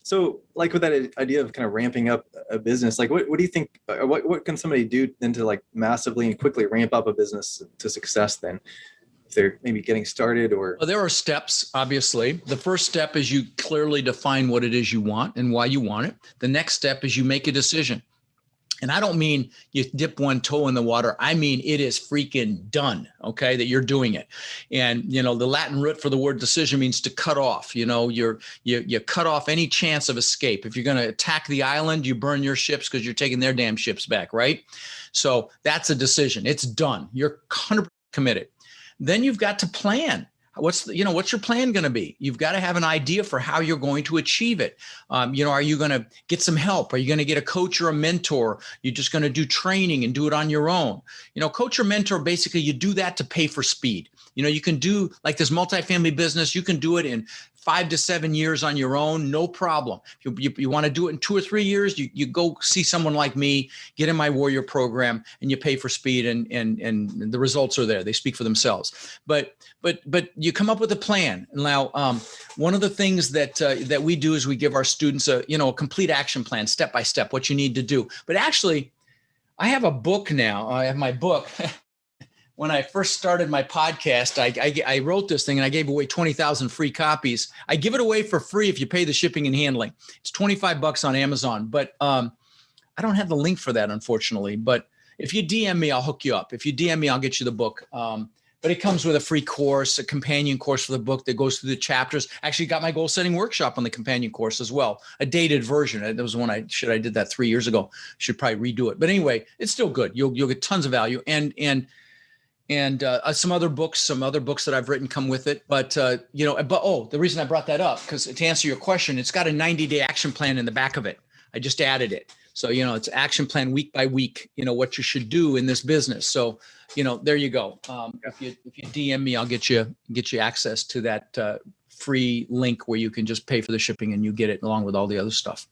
So, like with that idea of kind of ramping up a business, like what do you think? What can somebody do then to like massively and quickly ramp up a business to success? Then, if they're maybe getting started or Well, there are steps, obviously. The first step is you clearly define what it is you want and why you want it. The next step is you make a decision. And I don't mean you dip one toe in the water. I mean, it is freaking done. Okay. That you're doing it. And, the Latin root for the word decision means to cut off, you cut off any chance of escape. If you're going to attack the island, you burn your ships because you're taking their damn ships back. Right. So that's a decision. It's done. You're 100% committed. Then you've got to plan. What's your plan going to be? You've got to have an idea for how you're going to achieve it. Are you going to get some help? Are you going to get a coach or a mentor? You're just going to do training and do it on your own. Coach or mentor, basically you do that to pay for speed. You can do like this multifamily business. You can do it in 5 to 7 years on your own, no problem. You want to do it in 2 or 3 years, you go see someone like me, get in my warrior program, and you pay for speed, and the results are there. They speak for themselves. But you come up with a plan. Now, one of the things that we do is we give our students a complete action plan, step by step, what you need to do. But actually, I have a book now. I have my book. When I first started my podcast, I wrote this thing and I gave away 20,000 free copies. I give it away for free if you pay the shipping and handling. It's $25 on Amazon, but I don't have the link for that, unfortunately. But if you DM me, I'll hook you up. If you DM me, I'll get you the book. But it comes with a free course, a companion course for the book that goes through the chapters. Actually got my goal setting workshop on the companion course as well, a dated version. That was one I did that 3 years ago. Should probably redo it. But anyway, it's still good. You'll get tons of value. And some other books that I've written come with it. But, the reason I brought that up, because to answer your question, it's got a 90-day action plan in the back of it. I just added it. So, it's action plan week by week, what you should do in this business. So, there you go. If you DM me, I'll get you access to that free link where you can just pay for the shipping and you get it along with all the other stuff.